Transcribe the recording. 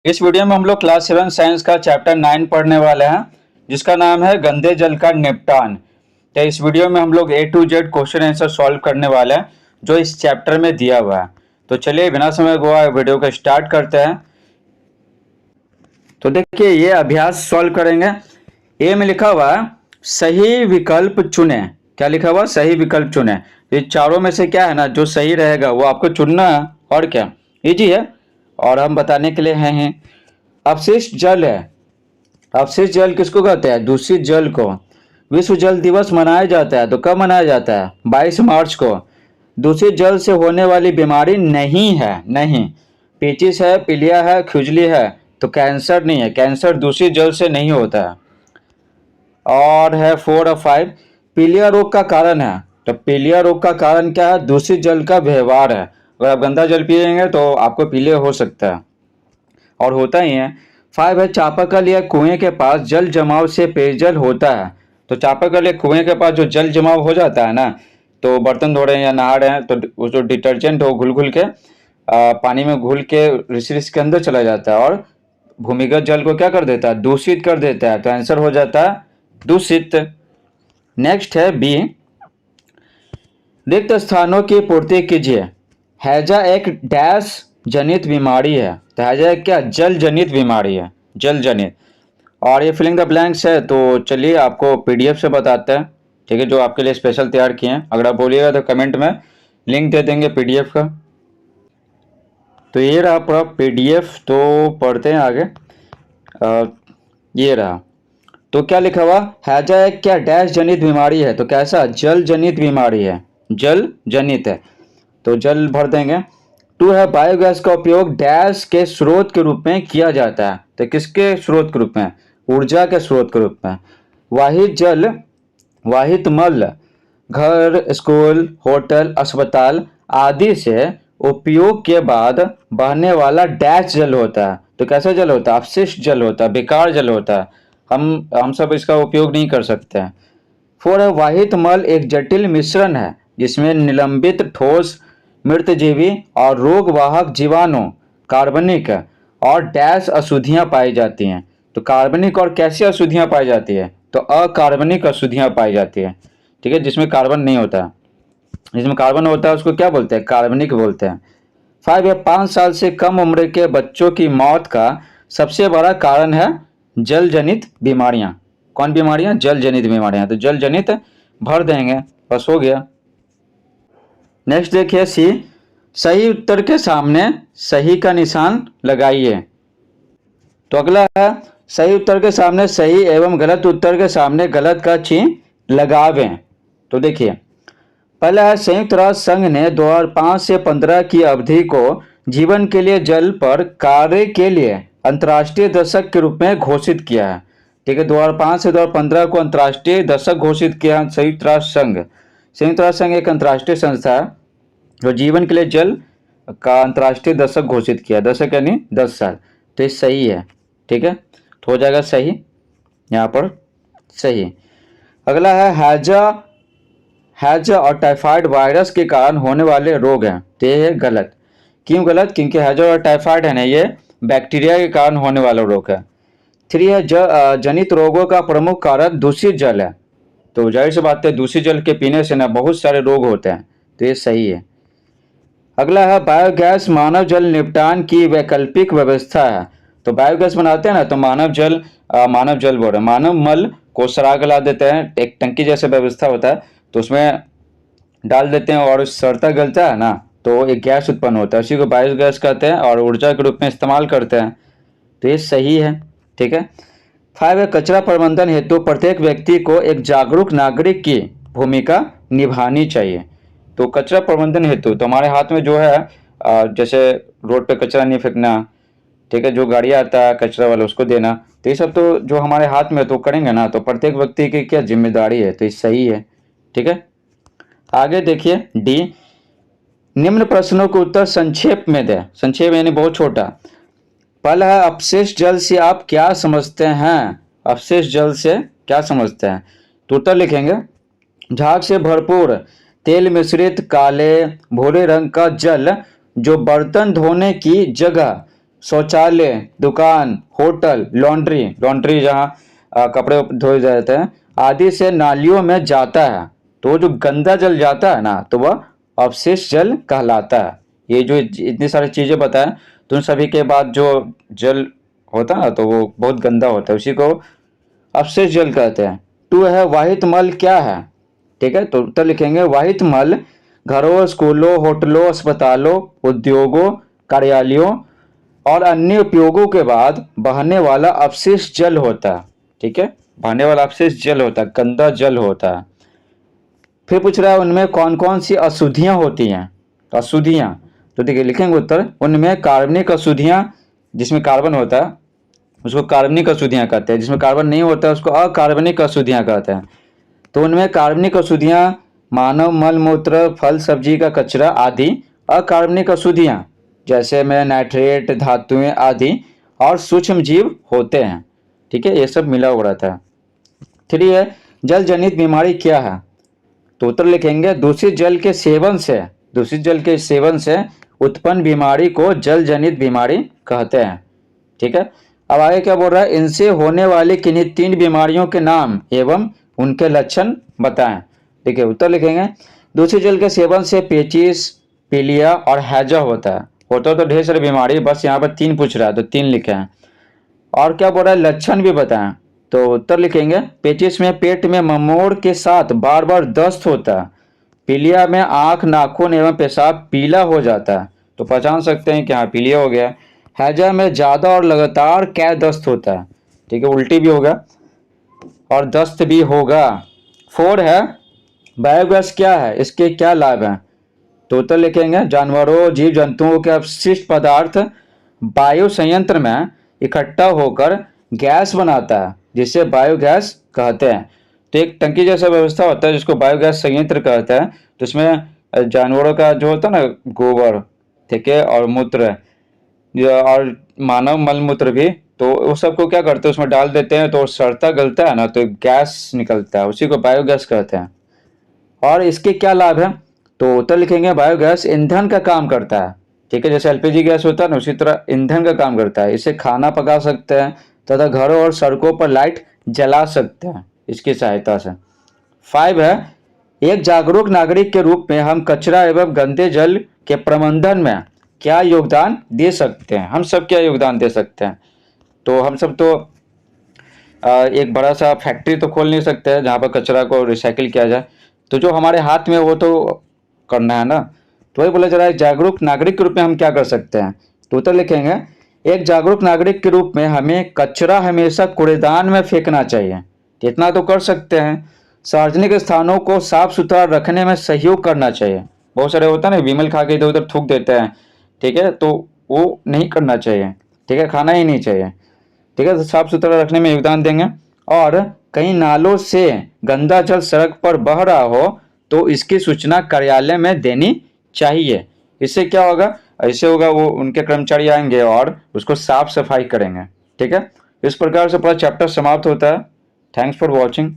इस वीडियो में हम लोग क्लास 7 साइंस का चैप्टर 9 पढ़ने वाले हैं, जिसका नाम है गंदे जल का निपटान। तो इस वीडियो में हम लोग A to Z question answer solve करने वाले हैं जो इस चैप्टर में दिया हुआ है। तो चलिए बिना समय गवाए वीडियो को स्टार्ट करते हैं। तो देखिए ये अभ्यास सॉल्व करेंगे। ए में लिखा हुआ है सही विकल्प चुने। क्या लिखा हुआ? सही विकल्प चुने। ये चारों में से क्या है ना, जो सही रहेगा वो आपको चुनना है। और क्या, इजी है। और हम बताने के लिए हैं। अपशिष्ट जल है। अपशिष्ट जल किसको कहते हैं? दूषित जल को। विश्व जल दिवस मनाया जाता है तो कब मनाया जाता है? 22 मार्च को। दूषित जल से होने वाली बीमारी नहीं है, नहीं। पेचिस है, पीलिया है, खुजली है, तो कैंसर नहीं है। कैंसर दूषित जल से नहीं होता है। और है 4 और 5, पीलिया रोग का कारण है। तो पीलिया रोग का कारण क्या है? दूषित जल का व्यवहार है। अगर आप गंदा जल पिएंगे तो आपको पीलिया हो सकता है, और होता ही है। 5 है चापाकल या कुएं के पास जल जमाव से पेयजल होता है। तो चापाकल या कुएं के पास जो जल जमाव हो जाता है ना, तो बर्तन धो रहे हैं या नहा रहे हैं तो वो जो डिटर्जेंट हो घुल घुल के पानी में घुल के ऋषि के अंदर चला जाता है और भूमिगत जल को क्या कर देता है? दूषित कर देता है। तो आंसर हो जाता है दूषित। नेक्स्ट है बी, रिक्त स्थानों की पूर्ति कीजिए। हैजा एक डैश जनित बीमारी है। तो हैजा एक क्या? जल जनित बीमारी है, जल जनित। और ये फिलिंग द ब्लैंक्स है। तो चलिए आपको पीडीएफ से बताते हैं, ठीक है, जो आपके लिए स्पेशल तैयार किए हैं। अगर आप बोलिएगा तो कमेंट में लिंक दे देंगे पीडीएफ का। तो ये रहा पूरा पीडीएफ। तो पढ़ते हैं आगे। ये रहा। तो क्या लिखा हुआ? हैजा एक क्या डैश जनित बीमारी है। तो कैसा? जल जनित बीमारी है, जल जनित है। तो जल भर देंगे। 2 है बायोगैस का उपयोग डैश के स्रोत के रूप में किया जाता है। तो किसके स्रोत के रूप में? ऊर्जा के स्रोत के रूप में। वाहित जल, वाहित मल घर, स्कूल, होटल, अस्पताल आदि से उपयोग के बाद बहने वाला डैश जल होता है। तो कैसा जल होता है? अपशिष्ट जल होता है, बेकार जल होता है। हम सब इसका उपयोग नहीं कर सकते हैं। 4 है वाहित मल एक जटिल मिश्रण है जिसमें निलंबित ठोस, मृतजीवी और रोगवाहक जीवाणु, कार्बनिक और डैश अशुद्धियां पाई जाती हैं। तो कार्बनिक और कैसी अशुद्धियां पाई जाती है? तो अकार्बनिक अशुद्धियां पाई जाती है, ठीक है, जिसमें कार्बन नहीं होता है। जिसमें कार्बन होता है उसको क्या बोलते हैं? कार्बनिक बोलते हैं। 5 है 5 साल से कम उम्र के बच्चों की मौत का सबसे बड़ा कारण है जल जनित बीमारियां। कौन बीमारियां? जल जनित बीमारियां। तो जल जनित भर देंगे, बस हो गया। नेक्स्ट देखिए सी, सही उत्तर के सामने सही का निशान लगाइए। तो अगला है सही उत्तर के सामने सही एवं गलत उत्तर के सामने गलत का चिन्ह लगावें। तो देखिए पहला है संयुक्त राष्ट्र संघ ने 2005 से 15 की अवधि को जीवन के लिए जल पर कार्य के लिए अंतर्राष्ट्रीय दशक के रूप में घोषित किया है, ठीक है। 2005 से 2015 को अंतर्राष्ट्रीय दशक घोषित किया है संयुक्त राष्ट्र संघ। संयुक्त राष्ट्र संघ एक अंतर्राष्ट्रीय संस्था है जो जीवन के लिए जल का अंतर्राष्ट्रीय दशक घोषित किया। दशक यानी 10 साल। तो ये सही है, ठीक है, तो हो जाएगा सही यहाँ पर, सही। अगला है हैजा और टाइफाइड वायरस के कारण होने वाले रोग हैं। तो ये है गलत। क्यों गलत? क्योंकि हैजा और टाइफाइड है ना, ये बैक्टीरिया के कारण होने वाला रोग है। 3 है जनित रोगों का प्रमुख कारण दूषित जल है। तो जाहिर सी बात है दूषित जल के पीने से ना बहुत सारे रोग होते हैं। तो ये सही है। अगला है बायोगैस मानव जल निपटान की वैकल्पिक व्यवस्था है। तो बायोगैस बनाते हैं ना, तो मानव जल बोल रहे हैं, मानव मल को सड़ा गला देते हैं। एक टंकी जैसा व्यवस्था होता है, तो उसमें डाल देते हैं और सड़ता गलता है ना, तो एक गैस उत्पन्न होता है, उसी को बायोगैस कहते हैं और ऊर्जा के रूप में इस्तेमाल करते हैं। तो ये सही है, ठीक है। 5 है कचरा प्रबंधन हेतु प्रत्येक व्यक्ति को एक जागरूक नागरिक की भूमिका निभानी चाहिए। तो कचरा प्रबंधन हेतु तो हमारे हाथ में जो है, जैसे रोड पे कचरा नहीं फेंकना, ठीक है, जो गाड़ी आता है कचरा वाला उसको देना, तो ये सब तो जो हमारे हाथ में तो करेंगे ना। तो प्रत्येक व्यक्ति की क्या जिम्मेदारी है, तो ये सही है, ठीक है। आगे देखिए डी, निम्न प्रश्नों को उत्तर संक्षेप में दे। संक्षेप यानी बहुत छोटा। पहला है अपशिष्ट जल से आप क्या समझते हैं? अपशिष्ट जल से क्या समझते हैं? तो उत्तर लिखेंगे, झाग से भरपूर तेल मिश्रित काले भूरे रंग का जल जो बर्तन धोने की जगह शौचालय, दुकान, होटल, लॉन्ड्री, लॉन्ड्री जहाँ कपड़े धोए जाते हैं, आदि से नालियों में जाता है। तो जो गंदा जल जाता है ना, तो वह अपशिष्ट जल कहलाता है। ये जो इतनी सारी चीजें बताएं, तो उन सभी के बाद जो जल होता है ना, तो वो बहुत गंदा होता है, उसी को अपशिष्ट जल कहते हैं। टू है वाहित मल क्या है, ठीक है। तो उत्तर लिखेंगे वाहित मल घरों, स्कूलों, होटलों, अस्पतालों, उद्योगों, कार्यालयों और अन्य उपयोगों के बाद बहने वाला अपशिष्ट जल होता है, ठीक है। बहने वाला अपशिष्ट जल होता है, गंदा जल होता है। फिर पूछ रहा है उनमें कौन कौन सी अशुद्धियां होती हैं। तो अशुद्धियां, तो देखिए लिखेंगे उत्तर, उनमें कार्बनिक अशुद्धियां, जिसमें कार्बन होता है उसको कार्बनिक अशुद्धियां कहते हैं, जिसमें कार्बन नहीं होता है उसको अकार्बनिक अशुद्धियां कहते हैं। तो उनमें कार्बनिक अशुद्धियां मानव मल मूत्र, फल सब्जी का कचरा आदि अकार्बनिक अशुद्धियां, जैसे में नाइट्रेट, धातुएं आदि और सूक्ष्म जीव होते हैं, ठीक है। ये सब मिला हुआ रहता है। 3 है जल जनित बीमारी क्या है। तो उत्तर लिखेंगे दूषित जल के सेवन से, दूषित जल के सेवन से उत्पन्न बीमारी को जल जनित बीमारी कहते हैं, ठीक है। अब आगे क्या बोल रहा है, इनसे होने वाली किन्हीं 3 बीमारियों के नाम एवं उनके लक्षण बताएं। देखिए उत्तर लिखेंगे दूषित जल के सेवन से पेचिस, पीलिया और हैजा होता है। होता तो ढेर सारी बीमारी, बस यहाँ पर 3 पूछ रहा है तो 3 लिखे हैं। और क्या बोल रहा है, लक्षण भी बताएं। तो उत्तर लिखेंगे पेचिस में पेट में ममोड़ के साथ बार बार दस्त होता है। पीलिया में आंख, नाखून एवं पेशाब पीला हो जाता है, तो पहचान सकते हैं कि हाँ पीलिया हो गया। हैजा में ज्यादा और लगातार क्या दस्त होता है, ठीक है, उल्टी भी होगा और दस्त भी होगा। 4 है बायोगैस क्या है, इसके क्या लाभ हैं। तो उत्तर लिखेंगे जानवरों, जीव जंतुओं के अपशिष्ट पदार्थ वायु संयंत्र में इकट्ठा होकर गैस बनाता है, जिसे बायोगैस कहते हैं। तो एक टंकी जैसा व्यवस्था होता है जिसको बायोगैस संयंत्र कहते हैं। तो इसमें जानवरों का जो होता है ना गोबर, ठीक है, और मूत्र और मानव मल मूत्र भी, तो वो सबको क्या करते हैं उसमें डाल देते हैं, तो सड़ता गलता है ना, तो गैस निकलता है, उसी को बायोगैस कहते हैं। और इसके क्या लाभ है। तो उत्तर लिखेंगे बायोगैस ईंधन का काम करता है, ठीक है। जैसे एलपीजी गैस होता है ना, उसी तरह ईंधन का काम करता है। इसे खाना पका सकते हैं तथा घरों और सड़कों पर लाइट जला सकते हैं इसकी सहायता से। 5 है एक जागरूक नागरिक के रूप में हम कचरा एवं गंदे जल के प्रबंधन में क्या योगदान दे सकते हैं। हम सब क्या योगदान दे सकते हैं। तो हम सब तो एक बड़ा सा फैक्ट्री तो खोल नहीं सकते हैं जहाँ पर कचरा को रिसाइकिल किया जाए, तो जो हमारे हाथ में वो तो करना है ना। तो वही बोला जा रहा है जागरूक नागरिक के रूप में हम क्या कर सकते हैं। तो उत्तर लिखेंगे एक जागरूक नागरिक के रूप में हमें कचरा हमेशा कूड़ेदान में फेंकना चाहिए, इतना तो कर सकते हैं। सार्वजनिक स्थानों को साफ सुथरा रखने में सहयोग करना चाहिए। बहुत सारे होता है ना विमल खा के इधर उधर थूक देते हैं, ठीक है, तो वो नहीं करना चाहिए, ठीक है, खाना ही नहीं चाहिए, ठीक है। तो साफ सुथरा रखने में योगदान देंगे। और कहीं नालों से गंदा जल सड़क पर बह रहा हो तो इसकी सूचना कार्यालय में देनी चाहिए। इससे क्या होगा, ऐसे होगा वो उनके कर्मचारी आएंगे और उसको साफ सफाई करेंगे, ठीक है। इस प्रकार से पूरा चैप्टर समाप्त होता है। Thanks for watching.